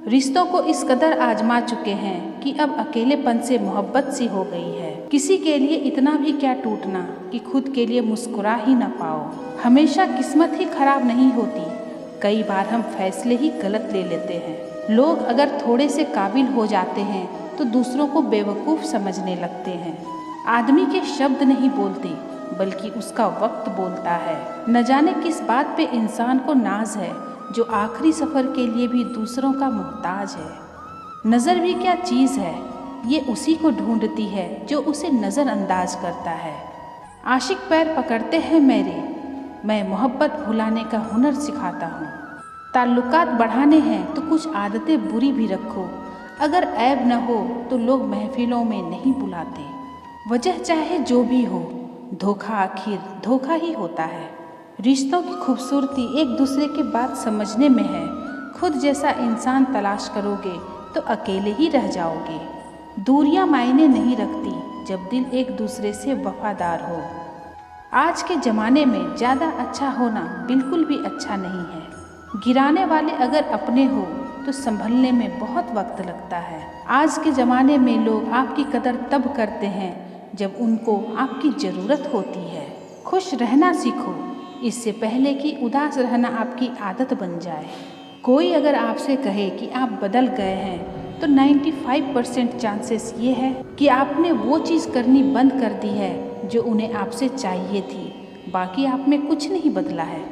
रिश्तों को इस कदर आजमा चुके हैं कि अब अकेलेपन से मोहब्बत सी हो गई है। किसी के लिए इतना भी क्या टूटना कि खुद के लिए मुस्कुरा ही ना पाओ। हमेशा किस्मत ही खराब नहीं होती, कई बार हम फैसले ही गलत ले लेते हैं। लोग अगर थोड़े से काबिल हो जाते हैं तो दूसरों को बेवकूफ़ समझने लगते हैं। आदमी के शब्द नहीं बोलते बल्कि उसका वक्त बोलता है। न जाने किस बात पे इंसान को नाज है जो आखिरी सफ़र के लिए भी दूसरों का मोहताज है। नज़र भी क्या चीज़ है, ये उसी को ढूंढती है जो उसे नज़रअंदाज करता है। आशिक पैर पकड़ते हैं मेरे, मैं मोहब्बत भुलाने का हुनर सिखाता हूँ। ताल्लुकात बढ़ाने हैं तो कुछ आदतें बुरी भी रखो, अगर ऐब न हो तो लोग महफिलों में नहीं बुलाते। वजह चाहे जो भी हो, धोखा आखिर धोखा ही होता है। रिश्तों की खूबसूरती एक दूसरे के बात समझने में है। खुद जैसा इंसान तलाश करोगे तो अकेले ही रह जाओगे। दूरियां मायने नहीं रखती जब दिल एक दूसरे से वफादार हो। आज के ज़माने में ज़्यादा अच्छा होना बिल्कुल भी अच्छा नहीं है। गिराने वाले अगर अपने हो तो संभलने में बहुत वक्त लगता है। आज के ज़माने में लोग आपकी कदर तब करते हैं जब उनको आपकी ज़रूरत होती है। खुश रहना सीखो इससे पहले कि उदास रहना आपकी आदत बन जाए। कोई अगर आपसे कहे कि आप बदल गए हैं तो 95% चांसेस ये है कि आपने वो चीज़ करनी बंद कर दी है जो उन्हें आपसे चाहिए थी। बाकी आप में कुछ नहीं बदला है।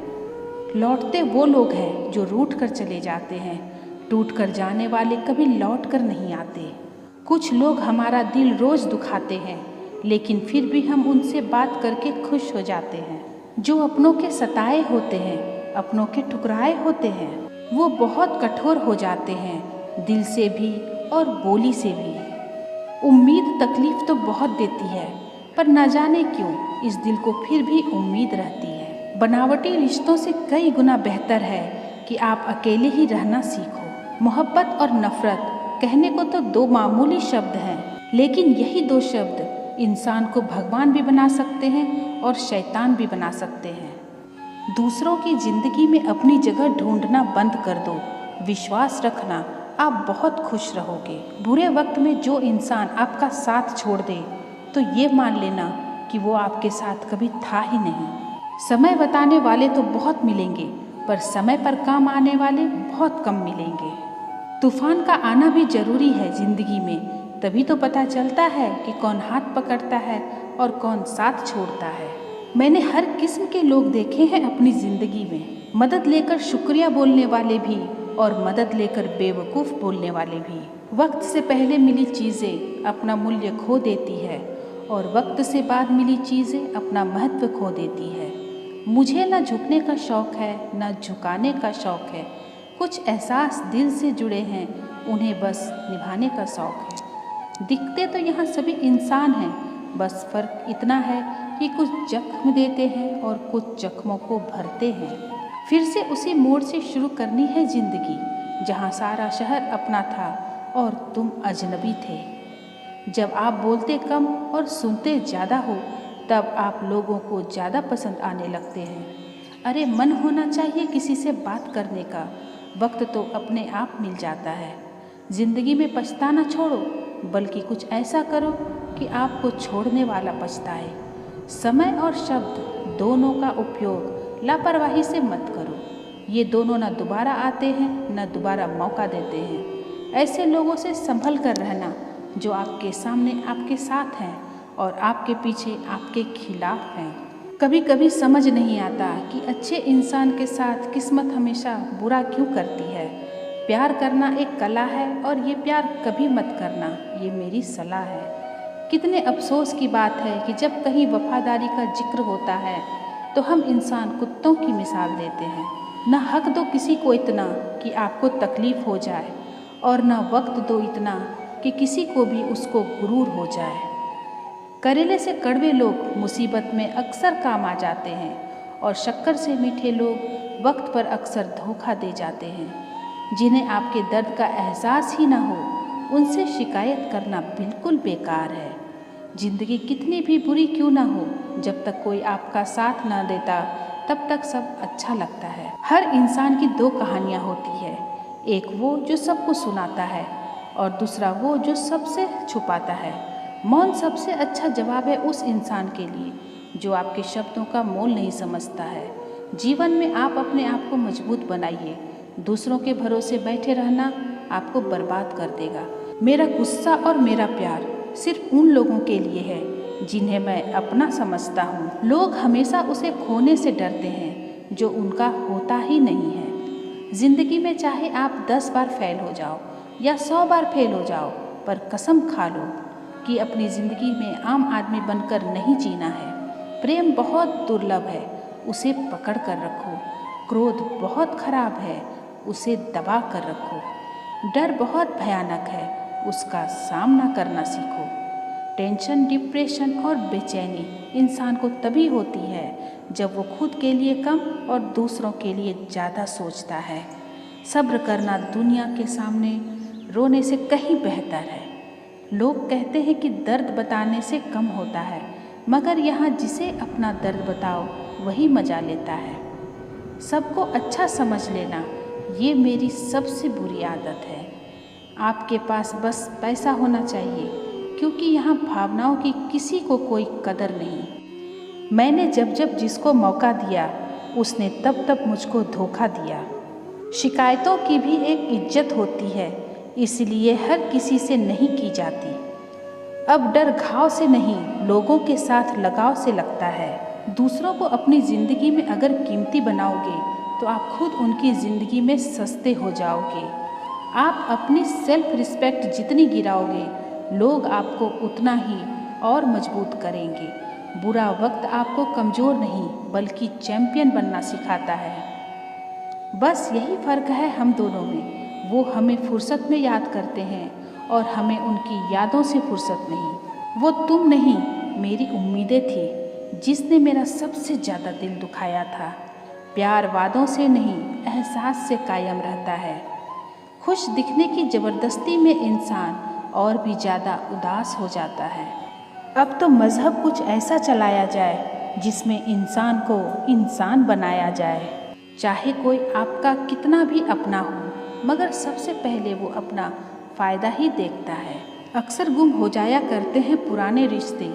लौटते वो लोग हैं जो रूठ कर चले जाते हैं, टूट कर जाने वाले कभी लौट कर नहीं आते। कुछ लोग हमारा दिल रोज़ दुखाते हैं लेकिन फिर भी हम उनसे बात करके खुश हो जाते हैं। जो अपनों के सताए होते हैं, अपनों के ठुकराए होते हैं, वो बहुत कठोर हो जाते हैं, दिल से भी और बोली से भी। उम्मीद तकलीफ़ तो बहुत देती है पर न जाने क्यों इस दिल को फिर भी उम्मीद रहती है। बनावटी रिश्तों से कई गुना बेहतर है कि आप अकेले ही रहना सीखो। मोहब्बत और नफ़रत कहने को तो दो मामूली शब्द हैं, लेकिन यही दो शब्द इंसान को भगवान भी बना सकते हैं और शैतान भी बना सकते हैं। दूसरों की ज़िंदगी में अपनी जगह ढूंढना बंद कर दो। विश्वास रखना आप बहुत खुश रहोगे। बुरे वक्त में जो इंसान आपका साथ छोड़ दे तो ये मान लेना कि वो आपके साथ कभी था ही नहीं। समय बताने वाले तो बहुत मिलेंगे पर समय पर काम आने वाले बहुत कम मिलेंगे। तूफान का आना भी ज़रूरी है ज़िंदगी में, तभी तो पता चलता है कि कौन हाथ पकड़ता है और कौन साथ छोड़ता है। मैंने हर किस्म के लोग देखे हैं अपनी ज़िंदगी में, मदद लेकर शुक्रिया बोलने वाले भी और मदद लेकर बेवकूफ़ बोलने वाले भी। वक्त से पहले मिली चीज़ें अपना मूल्य खो देती है और वक्त से बाद मिली चीज़ें अपना महत्व खो देती है। मुझे न झुकने का शौक़ है न झुकाने का शौक़ है। कुछ एहसास दिल से जुड़े हैं, उन्हें बस निभाने का शौक़ है। दिखते तो यहाँ सभी इंसान हैं, बस फ़र्क इतना है कि कुछ जख्म देते हैं और कुछ जख्मों को भरते हैं। फिर से उसी मोड़ से शुरू करनी है ज़िंदगी जहाँ सारा शहर अपना था और तुम अजनबी थे। जब आप बोलते कम और सुनते ज़्यादा हो तब आप लोगों को ज़्यादा पसंद आने लगते हैं। अरे मन होना चाहिए किसी से बात करने का, वक्त तो अपने आप मिल जाता है। ज़िंदगी में पछताना छोड़ो, बल्कि कुछ ऐसा करो कि आपको छोड़ने वाला पछताए। समय और शब्द दोनों का उपयोग लापरवाही से मत करो। ये दोनों न दोबारा आते हैं न दोबारा मौका देते हैं। ऐसे लोगों से संभल कर रहना जो आपके सामने आपके साथ हैं और आपके पीछे आपके खिलाफ हैं। कभी कभी समझ नहीं आता कि अच्छे इंसान के साथ किस्मत हमेशा बुरा क्यों करती है। प्यार करना एक कला है और ये प्यार कभी मत करना, ये मेरी सलाह है। कितने अफसोस की बात है कि जब कहीं वफादारी का जिक्र होता है तो हम इंसान कुत्तों की मिसाल देते हैं। न हक दो किसी को इतना कि आपको तकलीफ़ हो जाए और न वक्त दो इतना कि किसी को भी उसको गुरूर हो जाए। करेले से कड़वे लोग मुसीबत में अक्सर काम आ जाते हैं और शक्कर से मीठे लोग वक्त पर अक्सर धोखा दे जाते हैं। जिन्हें आपके दर्द का एहसास ही ना हो उनसे शिकायत करना बिल्कुल बेकार है। ज़िंदगी कितनी भी बुरी क्यों ना हो, जब तक कोई आपका साथ ना देता तब तक सब अच्छा लगता है। हर इंसान की दो कहानियाँ होती है, एक वो जो सबको सुनाता है और दूसरा वो जो सबसे छुपाता है। मौन सबसे अच्छा जवाब है उस इंसान के लिए जो आपके शब्दों का मोल नहीं समझता है। जीवन में आप अपने आप को मजबूत बनाइए। दूसरों के भरोसे बैठे रहना आपको बर्बाद कर देगा। मेरा गुस्सा और मेरा प्यार सिर्फ उन लोगों के लिए है जिन्हें मैं अपना समझता हूँ। लोग हमेशा उसे खोने से डरते हैं जो उनका होता ही नहीं है। जिंदगी में चाहे आप 10 बार फेल हो जाओ या 100 बार फेल हो जाओ, पर कसम खा लो कि अपनी ज़िंदगी में आम आदमी बनकर नहीं जीना है। प्रेम बहुत दुर्लभ है, उसे पकड़ कर रखो। क्रोध बहुत खराब है, उसे दबा कर रखो। डर बहुत भयानक है, उसका सामना करना सीखो। टेंशन, डिप्रेशन और बेचैनी इंसान को तभी होती है जब वो खुद के लिए कम और दूसरों के लिए ज़्यादा सोचता है। सब्र करना दुनिया के सामने रोने से कहीं बेहतर है। लोग कहते हैं कि दर्द बताने से कम होता है, मगर यहाँ जिसे अपना दर्द बताओ वही मजा लेता है। सबको अच्छा समझ लेना ये मेरी सबसे बुरी आदत है। आपके पास बस पैसा होना चाहिए, क्योंकि यहाँ भावनाओं की किसी को कोई कदर नहीं। मैंने जब जब जिसको मौका दिया उसने तब तब मुझको धोखा दिया। शिकायतों की भी एक इज्जत होती है, इसलिए हर किसी से नहीं की जाती। अब डर घाव से नहीं, लोगों के साथ लगाव से लगता है। दूसरों को अपनी ज़िंदगी में अगर कीमती बनाओगे तो आप खुद उनकी ज़िंदगी में सस्ते हो जाओगे। आप अपनी सेल्फ रिस्पेक्ट जितनी गिराओगे, लोग आपको उतना ही और मजबूत करेंगे। बुरा वक्त आपको कमज़ोर नहीं बल्कि चैंपियन बनना सिखाता है। बस यही फ़र्क है हम दोनों में। वो हमें फुर्सत में याद करते हैं और हमें उनकी यादों से फुर्सत नहीं। वो तुम नहीं, मेरी उम्मीदें थी जिसने मेरा सबसे ज़्यादा दिल दुखाया था। प्यार वादों से नहीं, एहसास से कायम रहता है। खुश दिखने की ज़बरदस्ती में इंसान और भी ज़्यादा उदास हो जाता है। अब तो मज़हब कुछ ऐसा चलाया जाए जिसमें इंसान को इंसान बनाया जाए। चाहे कोई आपका कितना भी अपना हो, मगर सबसे पहले वो अपना फ़ायदा ही देखता है। अक्सर गुम हो जाया करते हैं पुराने रिश्ते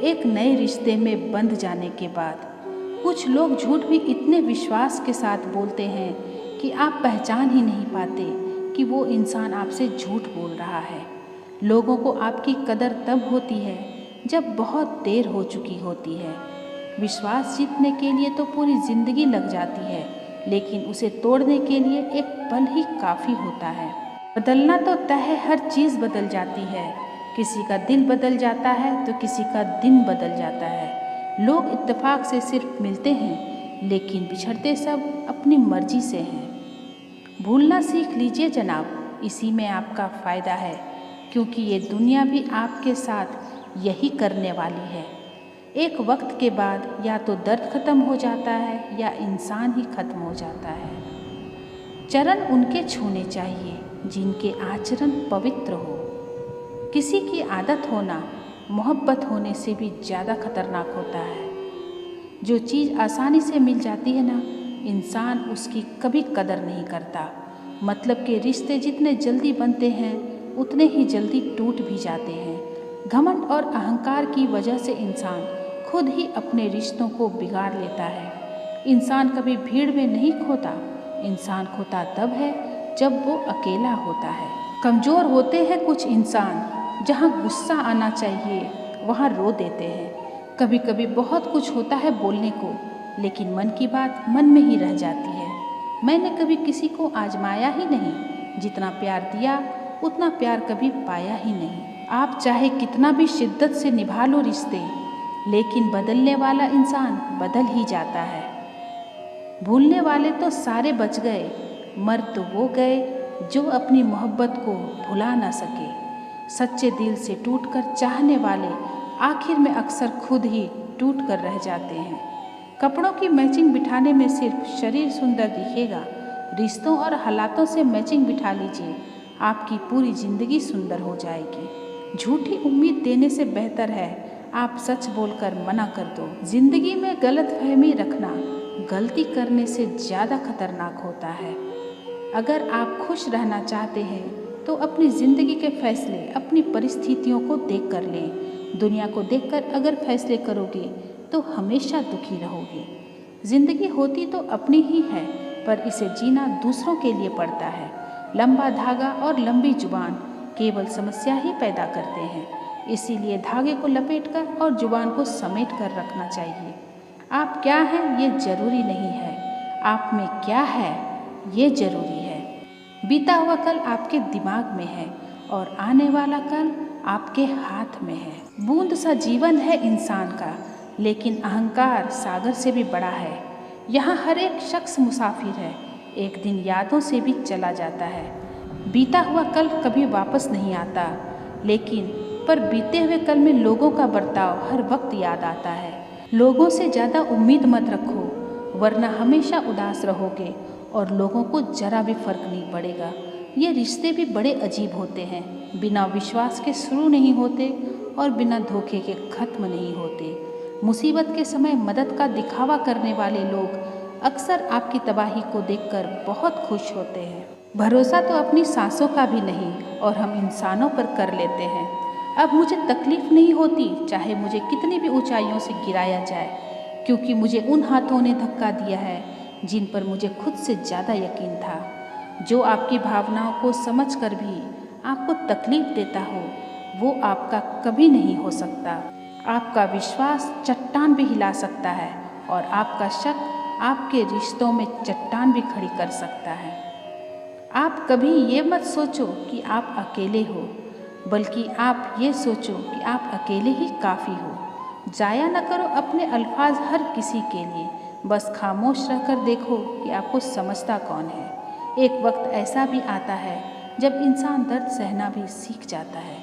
एक नए रिश्ते में बंध जाने के बाद। कुछ लोग झूठ भी इतने विश्वास के साथ बोलते हैं कि आप पहचान ही नहीं पाते कि वो इंसान आपसे झूठ बोल रहा है। लोगों को आपकी कदर तब होती है जब बहुत देर हो चुकी होती है। विश्वास जीतने के लिए तो पूरी ज़िंदगी लग जाती है, लेकिन उसे तोड़ने के लिए एक पल ही काफ़ी होता है। बदलना तो तय है, हर चीज़ बदल जाती है। किसी का दिल बदल जाता है तो किसी का दिन बदल जाता है। लोग इत्तेफाक से सिर्फ मिलते हैं, लेकिन बिछड़ते सब अपनी मर्जी से हैं। भूलना सीख लीजिए जनाब, इसी में आपका फ़ायदा है, क्योंकि ये दुनिया भी आपके साथ यही करने वाली है। एक वक्त के बाद या तो दर्द ख़त्म हो जाता है या इंसान ही ख़त्म हो जाता है। चरण उनके छूने चाहिए जिनके आचरण पवित्र हो। किसी की आदत होना मोहब्बत होने से भी ज़्यादा खतरनाक होता है। जो चीज़ आसानी से मिल जाती है ना, इंसान उसकी कभी कदर नहीं करता। मतलब के रिश्ते जितने जल्दी बनते हैं उतने ही जल्दी टूट भी जाते हैं। घमंड और अहंकार की वजह से इंसान खुद ही अपने रिश्तों को बिगाड़ लेता है। इंसान कभी भीड़ में नहीं खोता, इंसान खोता तब है जब वो अकेला होता है। कमज़ोर होते हैं कुछ इंसान, जहाँ गुस्सा आना चाहिए वहाँ रो देते हैं। कभी कभी बहुत कुछ होता है बोलने को, लेकिन मन की बात मन में ही रह जाती है। मैंने कभी किसी को आजमाया ही नहीं, जितना प्यार दिया उतना प्यार कभी पाया ही नहीं। आप चाहे कितना भी शिद्दत से निभा लो रिश्ते, लेकिन बदलने वाला इंसान बदल ही जाता है। भूलने वाले तो सारे बच गए, मर तो वो गए जो अपनी मोहब्बत को भुला ना सके। सच्चे दिल से टूटकर चाहने वाले आखिर में अक्सर खुद ही टूट कर रह जाते हैं। कपड़ों की मैचिंग बिठाने में सिर्फ शरीर सुंदर दिखेगा, रिश्तों और हालातों से मैचिंग बिठा लीजिए, आपकी पूरी ज़िंदगी सुंदर हो जाएगी। झूठी उम्मीद देने से बेहतर है आप सच बोलकर मना कर दो। ज़िंदगी में गलतफहमी रखना गलती करने से ज़्यादा खतरनाक होता है। अगर आप खुश रहना चाहते हैं तो अपनी ज़िंदगी के फैसले अपनी परिस्थितियों को देख कर लें। दुनिया को देखकर अगर फैसले करोगे तो हमेशा दुखी रहोगे। ज़िंदगी होती तो अपनी ही है, पर इसे जीना दूसरों के लिए पड़ता है। लंबा धागा और लंबी जुबान केवल समस्या ही पैदा करते हैं। इसीलिए धागे को लपेटकर और जुबान को समेट कर रखना चाहिए। आप क्या हैं ये ज़रूरी नहीं है, आप में क्या है ये ज़रूरी है। बीता हुआ कल आपके दिमाग में है और आने वाला कल आपके हाथ में है। बूंद सा जीवन है इंसान का, लेकिन अहंकार सागर से भी बड़ा है। यहाँ हर एक शख्स मुसाफिर है, एक दिन यादों से भी चला जाता है। बीता हुआ कल कभी वापस नहीं आता, लेकिन पर बीते हुए कल में लोगों का बर्ताव हर वक्त याद आता है। लोगों से ज़्यादा उम्मीद मत रखो, वरना हमेशा उदास रहोगे और लोगों को जरा भी फर्क नहीं पड़ेगा। ये रिश्ते भी बड़े अजीब होते हैं, बिना विश्वास के शुरू नहीं होते और बिना धोखे के ख़त्म नहीं होते। मुसीबत के समय मदद का दिखावा करने वाले लोग अक्सर आपकी तबाही को देखकर बहुत खुश होते हैं। भरोसा तो अपनी सांसों का भी नहीं और हम इंसानों पर कर लेते हैं। अब मुझे तकलीफ़ नहीं होती, चाहे मुझे कितनी भी ऊंचाइयों से गिराया जाए, क्योंकि मुझे उन हाथों ने धक्का दिया है जिन पर मुझे खुद से ज़्यादा यकीन था। जो आपकी भावनाओं को समझकर भी आपको तकलीफ़ देता हो, वो आपका कभी नहीं हो सकता। आपका विश्वास चट्टान भी हिला सकता है और आपका शक आपके रिश्तों में चट्टान भी खड़ी कर सकता है। आप कभी ये मत सोचो कि आप अकेले हो, बल्कि आप ये सोचो कि आप अकेले ही काफ़ी हो। ज़ाया न करो अपने अल्फाज हर किसी के लिए, बस खामोश रहकर देखो कि आपको समझता कौन है। एक वक्त ऐसा भी आता है जब इंसान दर्द सहना भी सीख जाता है।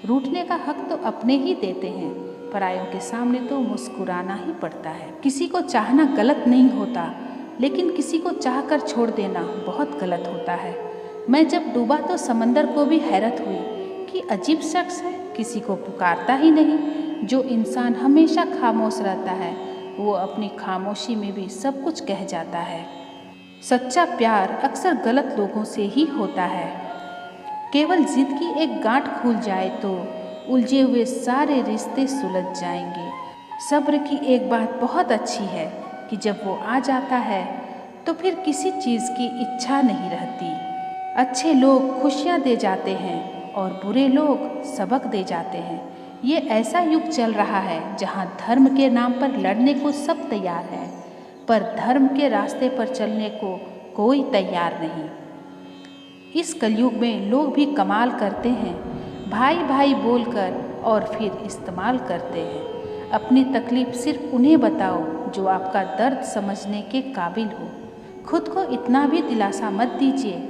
रूठने का हक तो अपने ही देते हैं, परायों के सामने तो मुस्कुराना ही पड़ता है। किसी को चाहना गलत नहीं होता, लेकिन किसी को चाहकर छोड़ देना बहुत गलत होता है। मैं जब डूबा तो समंदर को भी हैरत हुई कि अजीब शख्स है, किसी को पुकारता ही नहीं। जो इंसान हमेशा खामोश रहता है वो अपनी खामोशी में भी सब कुछ कह जाता है। सच्चा प्यार अक्सर गलत लोगों से ही होता है। केवल जिद की एक गांठ खुल जाए तो उलझे हुए सारे रिश्ते सुलझ जाएंगे। सब्र की एक बात बहुत अच्छी है कि जब वो आ जाता है तो फिर किसी चीज़ की इच्छा नहीं रहती। अच्छे लोग खुशियाँ दे जाते हैं और बुरे लोग सबक दे जाते हैं। ये ऐसा युग चल रहा है जहाँ धर्म के नाम पर लड़ने को सब तैयार है, पर धर्म के रास्ते पर चलने को कोई तैयार नहीं। इस कलयुग में लोग भी कमाल करते हैं, भाई भाई बोलकर और फिर इस्तेमाल करते हैं। अपनी तकलीफ़ सिर्फ उन्हें बताओ जो आपका दर्द समझने के काबिल हो। खुद को इतना भी दिलासा मत दीजिए,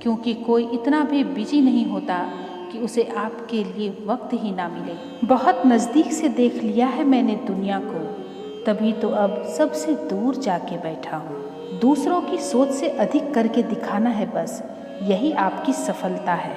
क्योंकि कोई इतना भी बिजी नहीं होता कि उसे आपके लिए वक्त ही ना मिले। बहुत नज़दीक से देख लिया है मैंने दुनिया को, तभी तो अब सबसे दूर जाके बैठा हूँ। दूसरों की सोच से अधिक करके दिखाना है, बस यही आपकी सफलता है।